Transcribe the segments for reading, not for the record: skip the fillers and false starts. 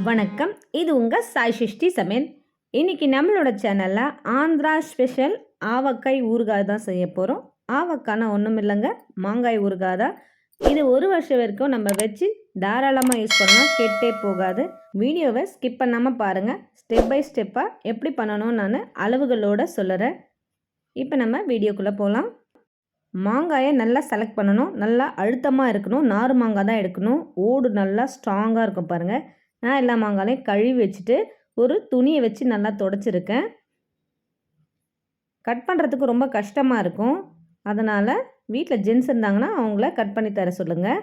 வணக்கம். இது உங்கள் சாய் சிருஷ்டி சமையல். இன்றைக்கி நம்மளோட சேனலில் ஆந்திரா ஸ்பெஷல் ஆவக்காய் ஊறுகாய் தான் செய்ய போகிறோம். ஆவக்காய்னா ஒன்றும் இல்லைங்க, மாங்காய் ஊறுகாய் தான். இது ஒரு வருஷம் வரைக்கும் நம்ம வச்சு தாராளமாக யூஸ் பண்ணலாம், கெட்டே போகாது. வீடியோவை ஸ்கிப் பண்ணாமல் பாருங்கள். ஸ்டெப் பை ஸ்டெப்பாக எப்படி பண்ணணும்னு நான் அளவுகளோடு சொல்லுறேன். இப்போ நம்ம வீடியோக்குள்ளே போகலாம். மாங்காயை நல்லா செலக்ட் பண்ணணும். நல்லா அழுத்தமாக இருக்கணும். நார் மாங்காய் தான் எடுக்கணும். ஓடு நல்லா ஸ்ட்ராங்காக இருக்கும் பாருங்கள். நான் எல்லா மாங்காயும் கழுவி வச்சுட்டு ஒரு துணியை வச்சு நல்லா துடைச்சிருக்கேன். கட் பண்ணுறதுக்கு ரொம்ப கஷ்டமாக இருக்கும். அதனால் வீட்டில் ஜென்ஸ் இருந்தாங்கன்னா அவங்கள கட் பண்ணி தர சொல்லுங்கள்.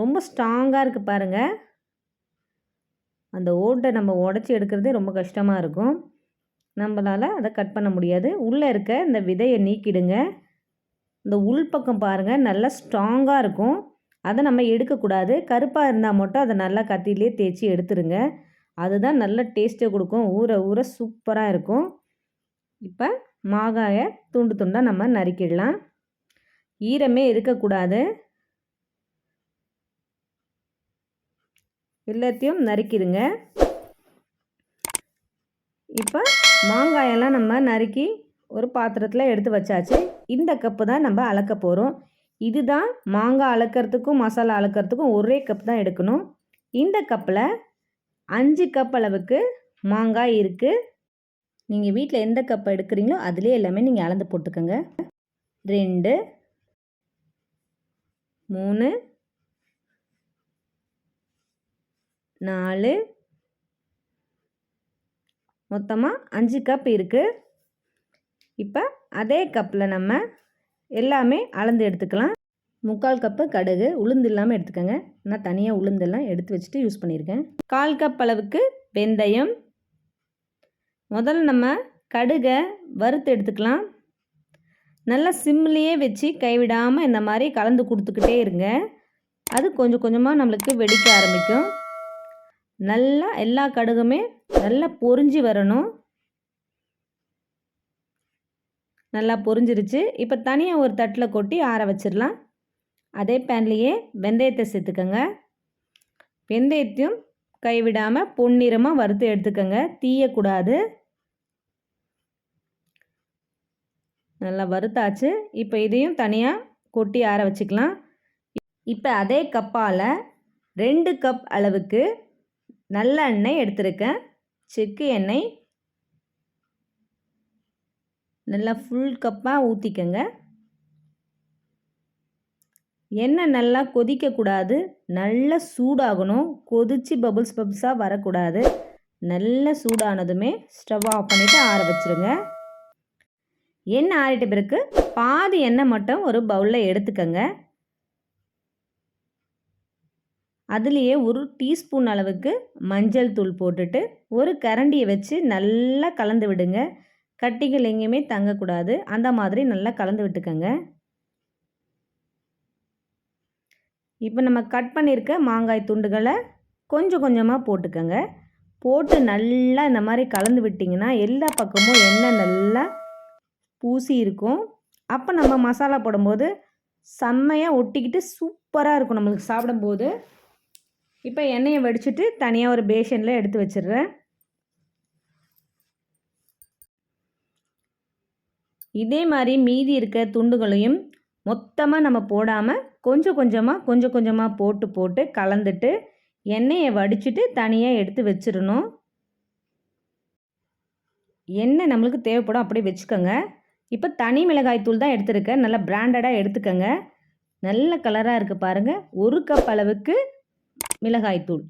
ரொம்ப ஸ்ட்ராங்காக இருக்குது பாருங்கள். அந்த ஓட்டை நம்ம உடச்சி எடுக்கிறதே ரொம்ப கஷ்டமாக இருக்கும். நம்மளால் அதை கட் பண்ண முடியாது. உள்ளே இருக்க இந்த விதையை நீக்கிடுங்க. இந்த உள்பக்கம் பாருங்கள் நல்லா ஸ்ட்ராங்காக இருக்கும். அதை நம்ம எடுக்கக்கூடாது. கருப்பாக இருந்தால் மட்டும் அதை நல்லா கத்திலே தேய்ச்சி எடுத்துருங்க. அதுதான் நல்ல டேஸ்ட்டை கொடுக்கும். ஊற ஊற சூப்பராக இருக்கும். இப்போ மாங்காயை துண்டு துண்டாக நம்ம நறுக்கிடலாம். ஈரமே இருக்கக்கூடாது. எல்லாத்தையும் நறுக்கிடுங்க. இப்போ மாங்காயெல்லாம் நம்ம நறுக்கி ஒரு பாத்திரத்தில் எடுத்து வச்சாச்சு. இந்த கப்பு தான் நம்ம அளக்க போகிறோம். இதுதான் மாங்காய் அளக்கிறதுக்கும் மசாலா அளக்கிறதுக்கும் ஒரே கப் தான் எடுக்கணும். இந்த கப்பில் 5 கப் அளவுக்கு மாங்காய் இருக்குது. நீங்கள் வீட்டில் எந்த கப் எடுக்கிறீங்களோ அதிலே எல்லாமே நீங்கள் அளந்து போட்டுக்கோங்க. 2 3 4 மொத்தமாக 5 கப் இருக்குது. இப்போ அதே கப்பில் நம்ம எல்லாமே அளந்து எடுத்துக்கலாம். 3/4 கப்பு கடுகு, உளுந்து இல்லாமல் எடுத்துக்கோங்க. நான் தனியாக உளுந்தெல்லாம் எடுத்து வச்சுட்டு யூஸ் பண்ணியிருக்கேன். 1/4 கப் அளவுக்கு வெந்தயம். முதல்ல நம்ம கடுகை வறுத்து எடுத்துக்கலாம். நல்லா சிம்லேயே வச்சு கைவிடாமல் இந்த மாதிரி கலந்து கொடுத்துக்கிட்டே இருங்க. அது கொஞ்சம் கொஞ்சமாக நம்மளுக்கு வெடிக்க ஆரம்பிக்கும். நல்லா எல்லா கடுகுமே நல்லா பொரிஞ்சு வரணும். நல்லா பொரிஞ்சிருச்சு. இப்போ தனியாக ஒரு தட்டில் கொட்டி ஆற வச்சிடலாம். அதே பேன்லேயே வெந்தயத்தை சேர்த்துக்கோங்க. வெந்தயத்தையும் கைவிடாமல் பொன்னிறமாக வறுத்து எடுத்துக்கோங்க. தீயக்கூடாது. நல்லா வறுத்தாச்சு. இப்போ இதையும் தனியாக கொட்டி ஆற வச்சுக்கலாம். இப்போ அதே கப்பால் 2 கப் அளவுக்கு நல்லெண்ணெய் எடுத்துருக்கேன். செக்கு எண்ணெய் நல்லா ஃபுல் கப்பாக ஊற்றிக்கங்க. எண்ணெய் நல்லா கொதிக்கக்கூடாது. நல்லா சூடாகணும். கொதித்து பபுள்ஸாக வரக்கூடாது. நல்லா சூடானதுமே ஸ்டவ் ஆஃப் பண்ணிவிட்டு ஆற வச்சுருங்க. எண்ணெய் ஆறிட்ட பிறகு பாதி எண்ணெய் மட்டும் ஒரு பவுலில் எடுத்துக்கங்க. அதுலேயே ஒரு டீஸ்பூன் அளவுக்கு மஞ்சள் தூள் போட்டுட்டு ஒரு கரண்டியை வச்சு நல்லா கலந்து விடுங்க. கட்டிகள் எங்கேயுமே தங்கக்கூடாது. அந்த மாதிரி நல்லா கலந்து விட்டுக்கோங்க. இப்போ நம்ம கட் பண்ணியிருக்க மாங்காய் துண்டுகளை கொஞ்சம் கொஞ்சமாக போட்டுக்கோங்க. போட்டு நல்லா இந்த மாதிரி கலந்து விட்டிங்கன்னா எல்லா பக்கமும் எண்ணெய் நல்லா பூசி இருக்கும். அப்போ நம்ம மசாலா போடும்போது செம்மையாக ஒட்டிக்கிட்டு சூப்பராக இருக்கும் நம்மளுக்கு சாப்பிடும்போது. இப்போ எண்ணெயை வடிச்சிட்டு தனியாக ஒரு பேஷனில் எடுத்து வச்சிடுறேன். இதே மாதிரி மீதி இருக்க துண்டுகளையும் மொத்தமாக நம்ம போடாமல் கொஞ்சம் கொஞ்சமாக போட்டு கலந்துட்டு எண்ணெயை வடிச்சிட்டு தனியாக எடுத்து வச்சிடணும். எண்ணெய் நம்மளுக்கு தேவைப்படும், அப்படியே வச்சுக்கோங்க. இப்போ தனி மிளகாய் தூள் தான் எடுத்துருக்கேன். நல்லா பிராண்டடாக எடுத்துக்கோங்க. நல்ல கலராக இருக்குது பாருங்கள். 1 கப் அளவுக்கு மிளகாய் தூள்.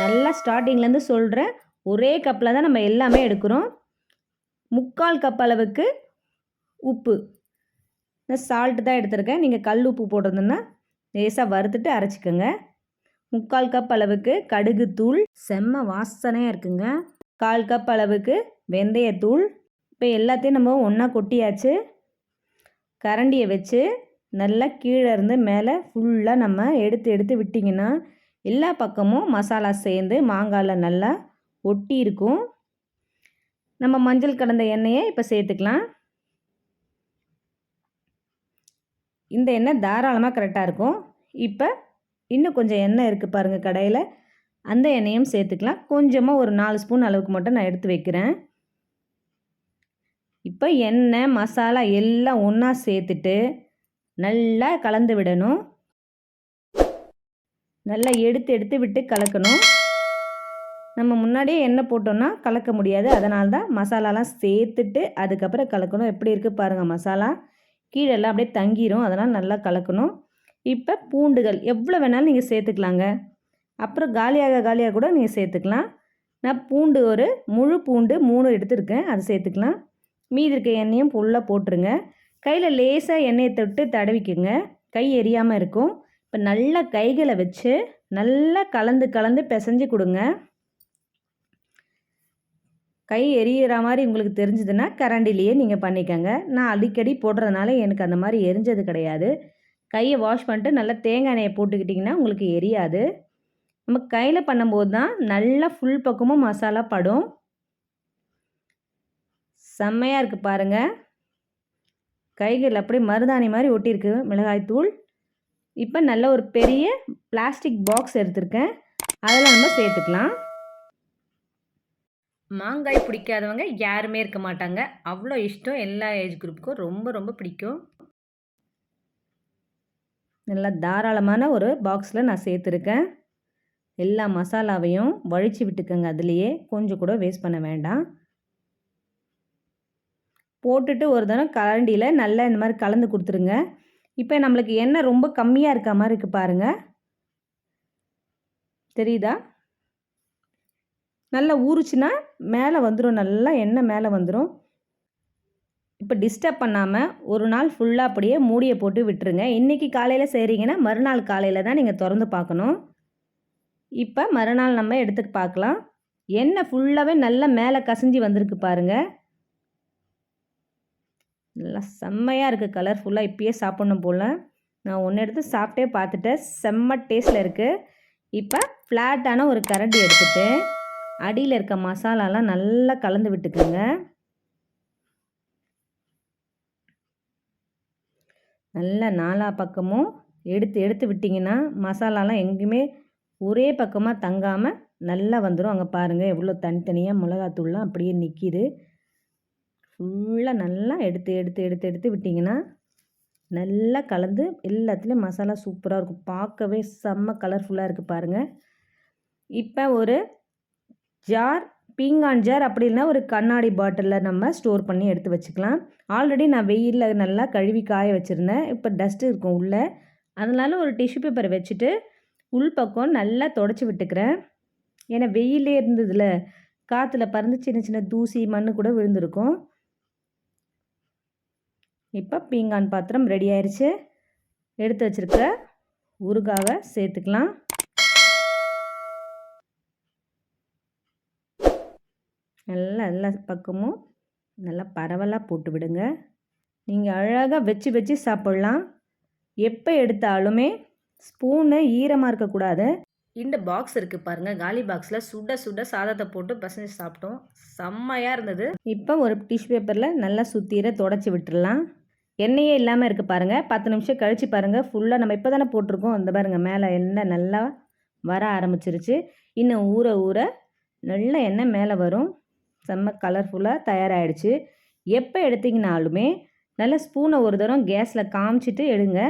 நல்லா ஸ்டார்டிங்லேருந்து சொல்கிறேன், ஒரே கப்பில் தான் நம்ம எல்லாமே எடுக்கிறோம். 3/4 கப் அளவுக்கு உப்பு. நான் சால்ட்டு தான் எடுத்துருக்கேன். நீங்கள் கல் உப்பு போட்டிருந்தோன்னா லேசாக வறுத்துட்டு அரைச்சிக்கோங்க. 3/4 கப் அளவுக்கு கடுகு தூள். செம்ம வாசனையாக இருக்குங்க. 1/4 கப் அளவுக்கு வெந்தயத்தூள். இப்போ எல்லாத்தையும் நம்ம ஒன்றா கொட்டியாச்சு. கரண்டியை வச்சு நல்லா கீழே இருந்து மேலே ஃபுல்லாக நம்ம எடுத்து விட்டிங்கன்னா எல்லா பக்கமும் மசாலா சேர்ந்து மாங்காயில் நல்லா ஒட்டி இருக்கும். நம்ம மஞ்சள் கலந்த எண்ணெயை இப்போ சேர்த்துக்கலாம். இந்த எண்ணெய் தாராளமாக கரெக்டாக இருக்கும். இப்போ இன்னும் கொஞ்சம் எண்ணெய் இருக்குது பாருங்கள் கடையில். அந்த எண்ணெயும் சேர்த்துக்கலாம். கொஞ்சமாக ஒரு 4 ஸ்பூன் அளவுக்கு மட்டும் நான் எடுத்து வைக்கிறேன். இப்போ எண்ணெய் மசாலா எல்லாம் ஒன்றா சேர்த்துட்டு நல்லா கலந்து விடணும். நல்லா எடுத்து எடுத்து விட்டு கலக்கணும். நம்ம முன்னாடியே எண்ணெய் போட்டோம்னா கலக்க முடியாது. அதனால தான் மசாலாலாம் சேர்த்துட்டு அதுக்கப்புறம் கலக்கணும். எப்படி இருக்குது பாருங்கள், மசாலா கீழெல்லாம் அப்படியே தங்கிரும். அதனால் நல்லா கலக்கணும். இப்போ பூண்டுகள் எவ்வளோ வேணாலும் நீங்கள் சேர்த்துக்கலாங்க. அப்புறம் காலியாக கூட நீங்கள் சேர்த்துக்கலாம். நான் பூண்டு ஒரு முழு பூண்டு 3 எடுத்துருக்கேன், அது சேர்த்துக்கலாம். மீதி இருக்க எண்ணெயும் ஃபுல்லாக போட்டுருங்க. கையில் லேசாக எண்ணெயை தொட்டு தடவிக்குங்க, கை எரியாமல் இருக்கும். இப்போ நல்லா கைகளை வச்சு நல்லா கலந்து கலந்து பிசைஞ்சு கொடுங்க. கை எரியிற மாதிரி உங்களுக்கு தெரிஞ்சதுன்னா கரண்டிலேயே நீங்கள் பண்ணிக்கோங்க. நான் அடிக்கடி போடுறதுனால எனக்கு அந்த மாதிரி எரிஞ்சது கிடையாது. கையை வாஷ் பண்ணிட்டு நல்லா தேங்காய் எண்ணெயை போட்டுக்கிட்டிங்கன்னா உங்களுக்கு எரியாது. நம்ம கையில் பண்ணும்போது தான் நல்லா ஃபுல் பக்கமும் மசாலா படும். செம்மையாக இருக்குது பாருங்கள். கைகள் அப்படியே மருதாணி மாதிரி ஒட்டியிருக்கு மிளகாய்த்தூள். இப்போ நல்ல ஒரு பெரிய பிளாஸ்டிக் பாக்ஸ் எடுத்திருக்கேன், அதில் நம்ம சேர்த்துக்கலாம். மாங்காய் பிடிக்காதவங்க யாருமே இருக்க மாட்டாங்க. அவ்வளோ இஷ்டம், எல்லா ஏஜ் குரூப்புக்கும் ரொம்ப ரொம்ப பிடிக்கும். நல்லா தாராளமான ஒரு பாக்ஸில் நான் சேர்த்துருக்கேன். எல்லா மசாலாவையும் வழித்து விட்டுக்கோங்க, அதுலேயே கொஞ்சம் கூட வேஸ்ட் பண்ண வேண்டாம். போட்டுட்டு ஒரு தடவை கரண்டியில் நல்லா இந்த மாதிரி கலந்து கொடுத்துருங்க. இப்போ நம்மளுக்கு எண்ணெய் ரொம்ப கம்மியாக இருக்க மாதிரி இருக்குது பாருங்கள், தெரியுதா? நல்லா ஊறுச்சுன்னா மேலே வந்துடும், நல்லா எண்ணெய் மேலே வந்துடும். இப்போ டிஸ்டர்ப் பண்ணாமல் ஒரு நாள் ஃபுல்லாக அப்படியே மூடியை போட்டு விட்டுருங்க. இன்றைக்கி காலையில் செய்கிறீங்கன்னா மறுநாள் காலையில் தான் நீங்கள் திறந்து பார்க்கணும். இப்போ மறுநாள் நம்ம எடுத்து பார்க்கலாம். எண்ணெய் ஃபுல்லாகவே நல்லா மேலே கசிஞ்சு வந்திருக்கு பாருங்கள். நல்லா செம்மையாக இருக்குது, கலர்ஃபுல்லாக. இப்பயே சாப்பிட்ணும் போல். நான் ஒன்று எடுத்து சாப்பிட்டே பார்த்துட்டேன், செம்ம டேஸ்ட்டில் இருக்குது. இப்போ ஃப்ளாட்டான ஒரு கரண்டி எடுத்துகிட்டு அடியில் இருக்க மசாலாலாம் நல்லா கலந்து விட்டுக்குங்க. நல்லா நாலா பக்கமும் எடுத்து எடுத்து விட்டிங்கன்னா மசாலாலாம் எங்கேயுமே ஒரே பக்கமாக தங்காமல் நல்லா வந்துடும். அங்கே பாருங்கள் எவ்வளோ தனித்தனியாக மிளகாத்தூள்லாம் அப்படியே நிற்கிது. ஃபுல்லாக நல்லா எடுத்து எடுத்து எடுத்து எடுத்து விட்டிங்கன்னா நல்லா கலந்து எல்லாத்துலேயும் மசாலா சூப்பராக இருக்கும். பார்க்கவே செம்ம கலர்ஃபுல்லாக இருக்குது பாருங்கள். இப்போ ஒரு ஜார், பீங்கான் ஜார், அப்படி இல்லைனா ஒரு கண்ணாடி பாட்டிலில் நம்ம ஸ்டோர் பண்ணி எடுத்து வச்சுக்கலாம். ஆல்ரெடி நான் வெயிலில் நல்லா கழுவி காய வச்சுருந்தேன். இப்போ டஸ்ட்டு இருக்கும் உள்ளே, அதனால் ஒரு டிஷ்யூ பேப்பரை வச்சுட்டு உள்பக்கம் நல்லா தொடச்சி விட்டுக்கிறேன். ஏன்னா வெயிலே இருந்ததில்ல, காற்றுல பறந்து சின்ன சின்ன தூசி மண் கூட விழுந்திருக்கும். இப்போ பீங்கான் பாத்திரம் ரெடி ஆயிடுச்சு. எடுத்து வச்சுருக்க ஊறுகாவை சேர்த்துக்கலாம். நல்லா எல்லா பக்கமும் நல்லா பரவலாக போட்டு விடுங்க. நீங்கள் அழகாக வச்சு வச்சு சாப்பிட்லாம். எப்போ எடுத்தாலுமே ஸ்பூனு ஈரமாக இருக்கக்கூடாது. இந்த பாக்ஸ் இருக்குது பாருங்கள், காலி பாக்ஸில் சுட சுட சாதத்தை போட்டு பசஞ்சு சாப்பிட்டோம், செம்மையாக இருந்தது. இப்போ ஒரு டிஷ்யூ பேப்பரில் நல்லா சுற்றிர தொடச்சி விட்டுடலாம். எண்ணெயே இல்லாமல் இருக்குது பாருங்கள். 10 நிமிஷம் கழித்து பாருங்கள், ஃபுல்லாக நம்ம இப்போ தானே போட்டிருக்கோம், அந்த பாருங்கள் மேலே எண்ணெய் நல்லா வர ஆரம்பிச்சிருச்சு. இன்னும் ஊற ஊற நல்ல எண்ணெய் மேலே வரும். செம்ம கலர்ஃபுல்லாக தயாராகிடுச்சு. எப்போ எடுத்திங்கனாலுமே நல்ல ஸ்பூனை ஒரு தரம் கேஸில் காமிச்சிட்டு எடுங்க.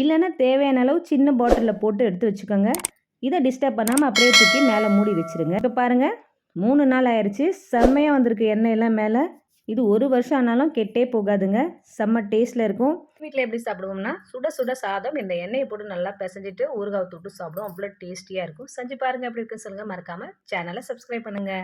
இல்லைன்னா தேவையான அளவு சின்ன பாட்டிலில் போட்டு எடுத்து வச்சுக்கோங்க. இதை டிஸ்டர்ப் பண்ணாமல் அப்படியே தூக்கி மேலே மூடி வச்சுருங்க. இப்போ பாருங்கள் 3 நாள் ஆயிடுச்சு, செம்மையாக வந்திருக்கு எண்ணெயெல்லாம் மேலே. இது 1 வருஷம் ஆனாலும் கெட்டே போகாதுங்க, செம்ம டேஸ்ட்டில் இருக்கும். வீட்டில் எப்படி சாப்பிடுவோம்னா சுட சுட சாதம் இந்த எண்ணெயை போட்டு நல்லா பிசைஞ்சிட்டு ஊறுகாய் தொட்டு சாப்பிடுவோம், அவ்வளோ டேஸ்டியாக இருக்கும். செஞ்சு பாருங்கள், எப்படி இருக்குன்னு சொல்லுங்கள். மறக்காமல் சேனலை சப்ஸ்கிரைப் பண்ணுங்கள்.